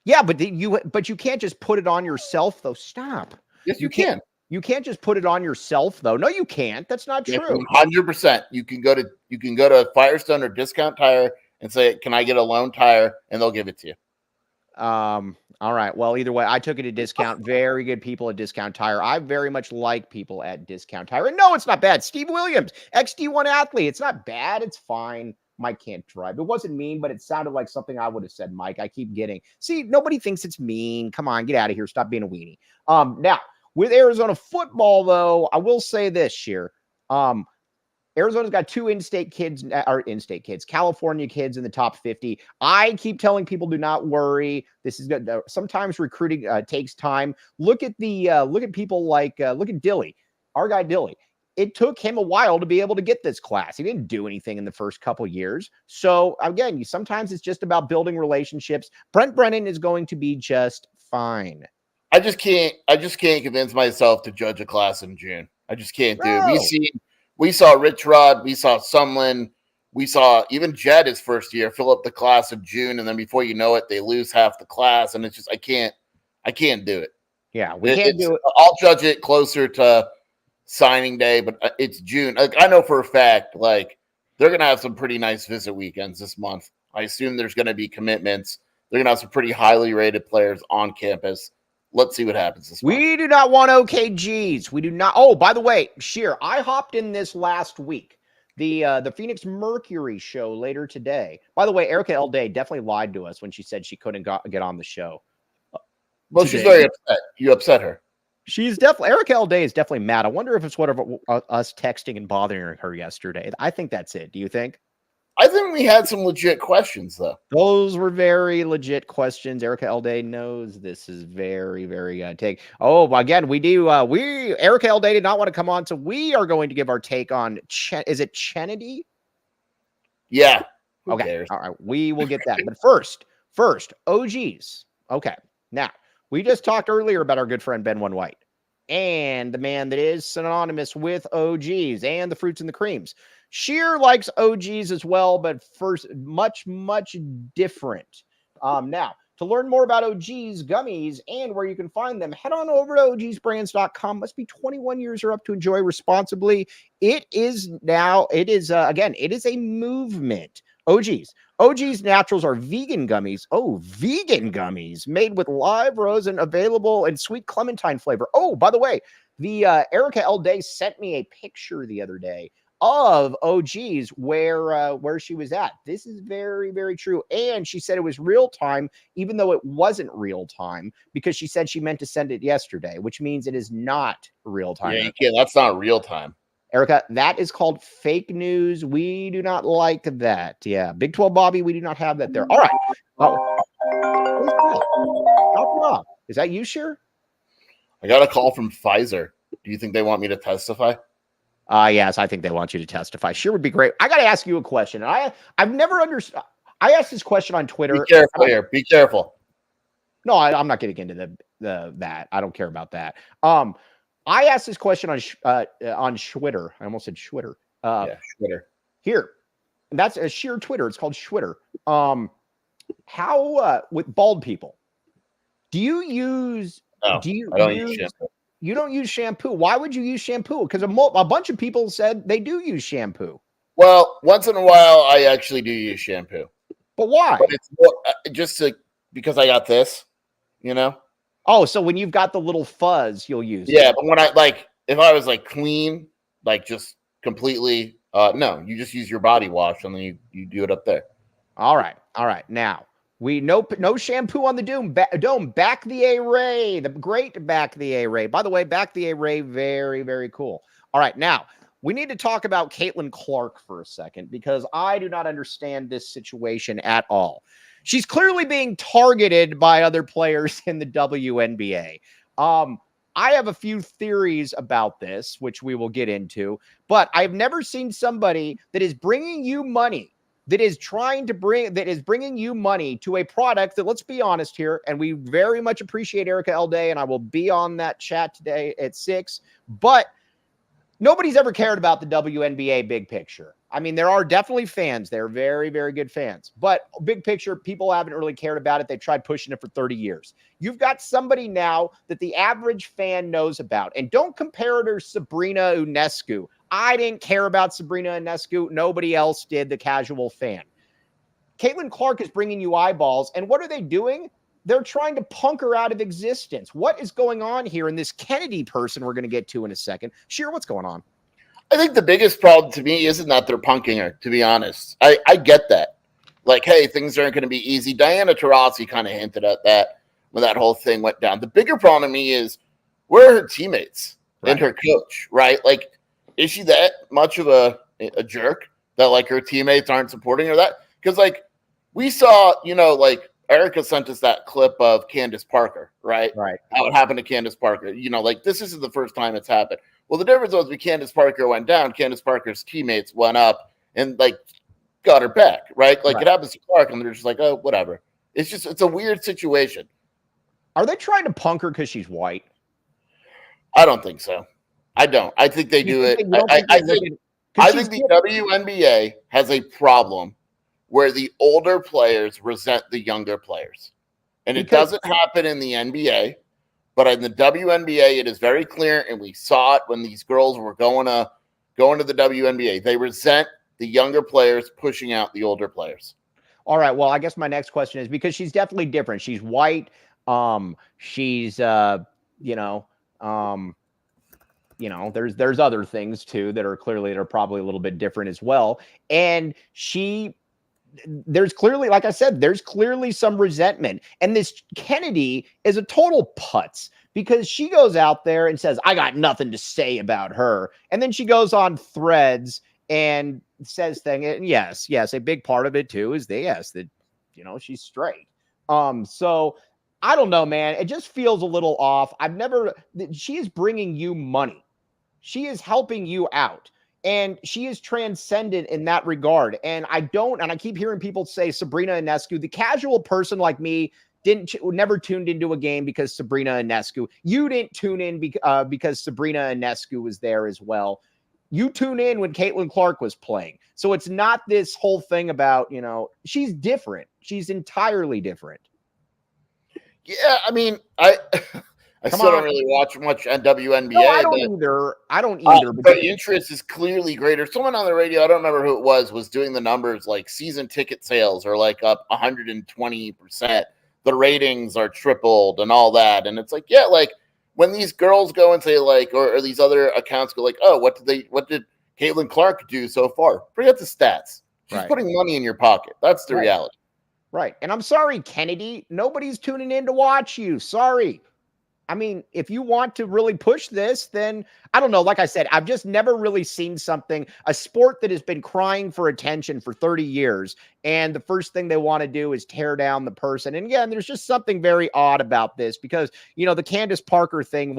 Yeah, but you can't just put it on yourself though. Stop. Yes, you can. You can't just put it on yourself though. No, you can't. That's not true. 100%. You can go to Firestone or Discount Tire and say, "Can I get a loan tire?" and they'll give it to you. All right. Well, either way, I took it at Discount. Very good people at Discount Tire. I very much like people at Discount Tire. And no, it's not bad. Steve Williams, XD1 athlete. It's not bad. It's fine. Mike can't drive. It wasn't mean, but it sounded like something I would have said, Mike. I keep getting. See, nobody thinks it's mean. Come on, get out of here. Stop being a weenie. Now, with Arizona football, though, I will say this, Scheer. Arizona's got two California kids in the top 50. I keep telling people, do not worry. This is good. Sometimes recruiting takes time. Look at people like Dilly, our guy Dilly. It took him a while to be able to get this class. He didn't do anything in the first couple years. So again, sometimes it's just about building relationships. Brent Brennan is going to be just fine. I just can't convince myself to judge a class in June. I just can't do it. We saw Rich Rod, we saw Sumlin, we saw even Jed his first year fill up the class of June, and then before you know it, they lose half the class, and it's just I can't do it. Yeah, we can't do it. I'll judge it closer to signing day, but it's June. Like, I know for a fact, like, they're going to have some pretty nice visit weekends this month. I assume there's going to be commitments. They're going to have some pretty highly rated players on campus. Let's see what happens this month. We do not want OKGs. We do not. Oh, by the way, Scheer, I hopped in this last week. The Phoenix Mercury show later today. By the way, Erica L. Day definitely lied to us when she said she couldn't get on the show. Well, today. She's very upset. You upset her. She's definitely, Erica L. Day is definitely mad. I wonder if it's one of us texting and bothering her yesterday. I think that's it. Do you think? I think we had some legit questions, though. Those were very legit questions. Erica L. Day knows this is very, very take. Oh, again, we do. Erica L. Day did not want to come on, so we are going to give our take on. Is it Kennedy? Yeah. Okay. Cares? All right. We will get that. But first, OGs. Okay. Now, we just talked earlier about our good friend Ben One White and the man that is synonymous with OGs and the fruits and the creams. Scheer likes OGs as well, but first, much, much different. Now, to learn more about OGs, gummies, and where you can find them, head on over to ogsbrands.com. Must be 21 years or up to enjoy responsibly. It is a movement. OG's Naturals are vegan gummies. Oh, vegan gummies made with live rosin, available in sweet clementine flavor. Oh, by the way, the Erica L. Day sent me a picture the other day of OG's where she was at. This is very, very true. And she said it was real time, even though it wasn't real time, because she said she meant to send it yesterday, which means it is not real time. Yeah, you can't. That's not real time. Erica, that is called fake news. We do not like that. Yeah. Big 12 Bobby, we do not have that there. All right. Oh. Is that you, Scheer? I got a call from Pfizer. Do you think they want me to testify? Yes, I think they want you to testify. Scheer would be great. I got to ask you a question. I've never understood. I asked this question on Twitter. Be careful here. Be careful. No, I'm not getting into that. I don't care about that. I asked this question on Schwitter. I almost said Schwitter. Schwitter. Here, that's a Scheer Twitter. It's called Schwitter. How with bald people? Do you use? No, I don't use shampoo. You don't use shampoo. Why would you use shampoo? Because a bunch of people said they do use shampoo. Well, once in a while, I actually do use shampoo. But why? But it's more, because I got this, you know. Oh, so when you've got the little fuzz, you'll use it. Yeah, but when if I was clean, just completely, no, you just use your body wash and then you do it up there. All right. Now we no shampoo on the dome. Back the A-Ray, the great Back the A-Ray. By the way, Back the A-Ray, very, very cool. All right, now we need to talk about Caitlin Clark for a second because I do not understand this situation at all. She's clearly being targeted by other players in the WNBA. I have a few theories about this, which we will get into, but I've never seen somebody that is bringing you money, that is bringing you money to a product that, let's be honest here, and we very much appreciate Erica L. Day, and I will be on that chat today at 6, but nobody's ever cared about the WNBA big picture. I mean, there are definitely fans. They're very, very good fans. But big picture, people haven't really cared about it. They've tried pushing it for 30 years. You've got somebody now that the average fan knows about. And don't compare her to Sabrina Ionescu. I didn't care about Sabrina Ionescu. Nobody else did, the casual fan. Caitlin Clark is bringing you eyeballs. And what are they doing? They're trying to punk her out of existence. What is going on here in this Kennedy person we're going to get to in a second? Scheer, what's going on? I think the biggest problem to me isn't that they're punking her, to be honest. I get that. Hey, things aren't going to be easy. Diana Taurasi kind of hinted at that when that whole thing went down. The bigger problem to me is, where are her teammates and her coach, right? Is she that much of a jerk that, her teammates aren't supporting her? Because, we saw, Erica sent us that clip of Candace Parker, right? Right. How it happened to Candace Parker. This isn't the first time it's happened. Well, the difference was when Candace Parker went down, Candace Parker's teammates went up and got her back, right? It happens to Clark, and they're just oh, whatever. It's a weird situation. Are they trying to punk her because she's white? I don't think so. I don't. I think they do it. I think the WNBA has a problem where the older players resent the younger players. And it doesn't happen in the NBA, But in the WNBA, it is very clear, and we saw it when these girls were going to the WNBA. They resent the younger players pushing out the older players. All right. Well, I guess my next question is because she's definitely different. She's white. She's there's other things too that are probably a little bit different as well. And there's clearly, like I said, there's clearly some resentment. And this Kennedy is a total putz because she goes out there and says, I got nothing to say about her. And then she goes on Threads and says things. And yes, a big part of it too is that she's straight. So I don't know, man. It just feels a little off. She is bringing you money. She is helping you out. And she is transcendent in that regard. And I keep hearing people say Sabrina Ionescu, the casual person like me, never tuned into a game because Sabrina Ionescu. You didn't tune in because Sabrina Ionescu was there as well. You tune in when Caitlin Clark was playing. So it's not this whole thing about, she's different. She's entirely different. Yeah, I mean, I still don't really watch much on WNBA. No, I don't either. But the interest is clearly greater. Someone on the radio, I don't remember who it was doing the numbers like season ticket sales are like up 120%. The ratings are tripled and all that. And it's like, yeah, like when these girls go and say like, or these other accounts go like, oh, what did Caitlin Clark do so far? Forget the stats. She's putting money in your pocket. That's the reality. Right. And I'm sorry, Kennedy, nobody's tuning in to watch you. Sorry. I mean, if you want to really push this, then I don't know. Like I said, I've just never really seen a sport that has been crying for attention for 30 years. And the first thing they want to do is tear down the person. And again, there's just something very odd about this because, the Candace Parker thing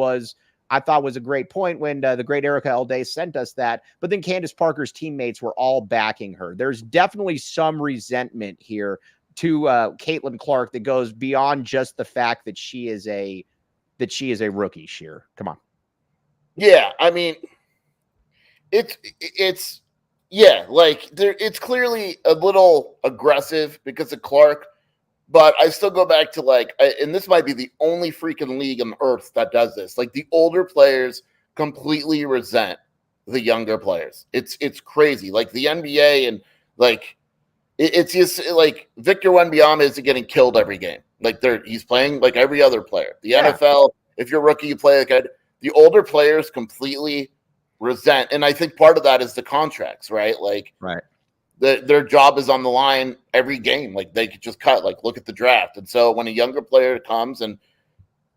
I thought was a great point when the great Erica Elday sent us that. But then Candace Parker's teammates were all backing her. There's definitely some resentment here to Caitlin Clark that goes beyond just the fact that she is a rookie. Scheer, come on. Yeah, I mean, it's clearly a little aggressive because of Clark, but I still go back to and this might be the only freaking league on earth that does this. Like the older players completely resent the younger players. It's crazy. Like the NBA and it's just like Victor Wembanyama isn't getting killed every game. Like he's playing like every other player. The NFL, if you're a rookie, you play like the older players completely resent. And I think part of that is the contracts, right? Like their job is on the line every game. Like they could just cut, look at the draft. And so when a younger player comes and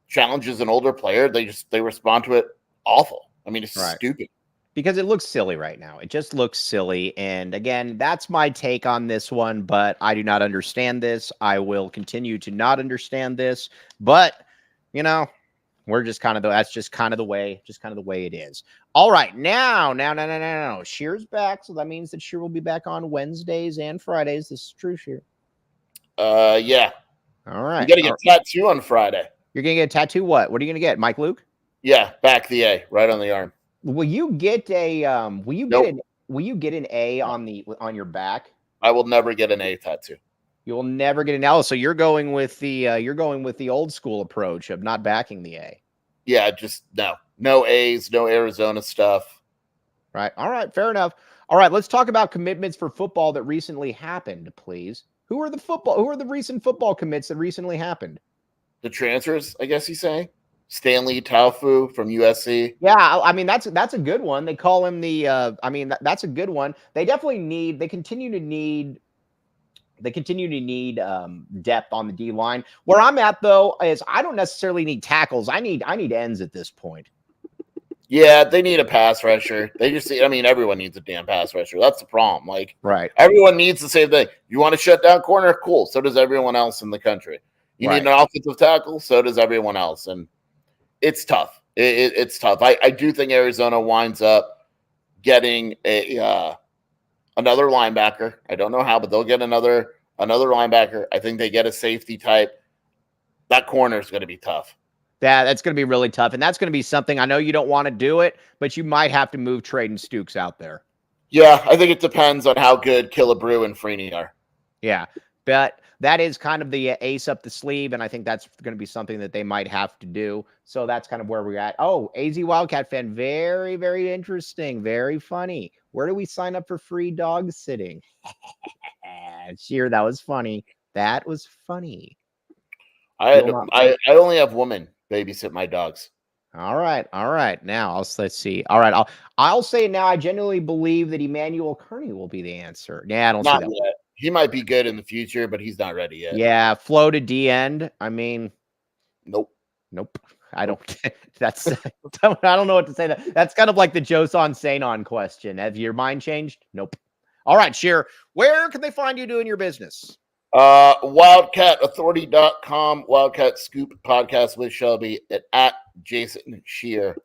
challenges an older player, they respond to it awful. I mean, it's stupid. Because it looks silly right now. It just looks silly. And again, that's my take on this one, but I do not understand this. I will continue to not understand this, but we're just that's just kind of the way it is. All right. Now, Scheer's back. So that means that Scheer will be back on Wednesdays and Fridays. This is true, Scheer. Yeah. All right. You got to get a tattoo on Friday. You're going to get a tattoo? What are you going to get? Mike Luke? Yeah. Back the A right on the arm. Will you get a will you get an A on your back? I will never get an A tattoo. You will never get an L. So you're going with the old school approach of not backing the A. Yeah, just no A's, no Arizona stuff. Right. All right, fair enough. All right, let's talk about commitments for football that recently happened, please. Who are the recent football commits that recently happened? The transfers, I guess you say. Stanley Taufu from USC. Yeah, I mean that's a good one. They call him that's a good one. They continue to need depth on the D line. Where I'm at though is I don't necessarily need tackles. I need ends at this point. Yeah, they need a pass rusher. Everyone needs a damn pass rusher. That's the problem. Everyone needs the same thing. You want to shut down corner? Cool. So does everyone else in the country. You need an offensive tackle? So does everyone else. And it's tough. It's tough. I do think Arizona winds up getting another linebacker. I don't know how, but they'll get another linebacker. I think they get a safety type. That corner is going to be tough. Yeah, that's going to be really tough. And that's going to be something, I know you don't want to do it, but you might have to move Traden Stukes out there. Yeah, I think it depends on how good Killebrew and Freeney are. Yeah, but that is kind of the ace up the sleeve, and I think that's going to be something that they might have to do. So that's kind of where we're at. Oh, AZ Wildcat fan, very, very interesting, very funny. Where do we sign up for free dog sitting? Scheer, that was funny. That was funny. I only have women babysit my dogs. All right. Now let's see. All right, I'll say now. I genuinely believe that Emmanuel Kearney will be the answer. Yeah, I don't see that. Yet. He might be good in the future, but he's not ready yet. Yeah, flow to D end. I mean, nope. I don't. That's I don't know what to say. That's kind of like the Joson Sanon question. Have your mind changed? Nope. All right, Scheer. Where can they find you doing your business? WildcatAuthority.com, Wildcat Scoop Podcast with Shelby, at Jason Scheer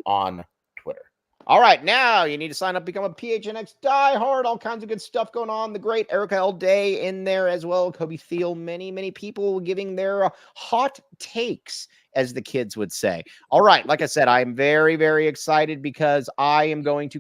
on Twitter. All right, now you need to sign up, become a PHNX diehard, all kinds of good stuff going on. The great Erica L. Day in there as well. Kobe Thiel, many people giving their hot takes, as the kids would say. All right, like I said, I'm very, very excited because I am getting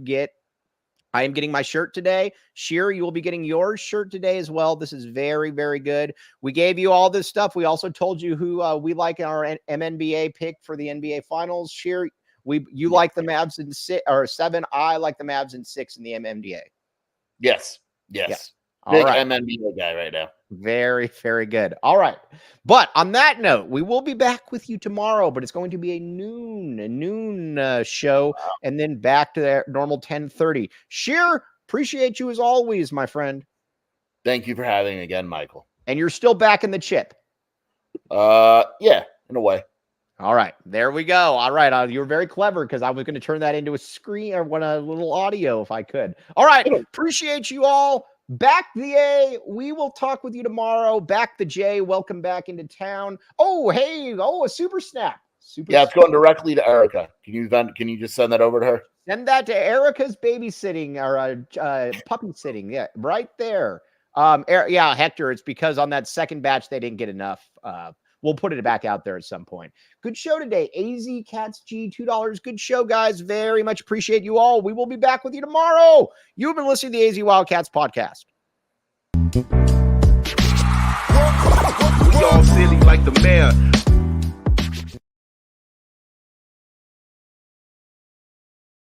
my shirt today. Scheer, you will be getting your shirt today as well. This is very, very good. We gave you all this stuff. We also told you who we like in our MNBA pick for the NBA Finals. Scheer, you like the Mavs in 7. I like the Mavs in 6 in the MNBA. Yes. Yeah. Big right. MNBA guy right now. Very, very good. All right. But on that note, we will be back with you tomorrow, but it's going to be a noon show, and then back to their normal 10:30. Scheer, appreciate you as always, my friend. Thank you for having me again, Michael. And you're still back in the chip. Yeah, in a way. All right, there we go. All right, you were very clever because I was going to turn that into a screen or a little audio if I could. All right, appreciate you all. Back the A. We will talk with you tomorrow. Back the J. Welcome back into town. Oh, hey. Oh, a super snap. It's going directly to Erica. Can you just send that over to her? Send that to Erica's babysitting or puppy sitting. Yeah, right there. Yeah, Hector. It's because on that second batch they didn't get enough. We'll put it back out there at some point. Good show today. AZ Cats G, $2. Good show, guys. Very much appreciate you all. We will be back with you tomorrow. You've been listening to the AZ Wildcats podcast. We all silly like the mayor.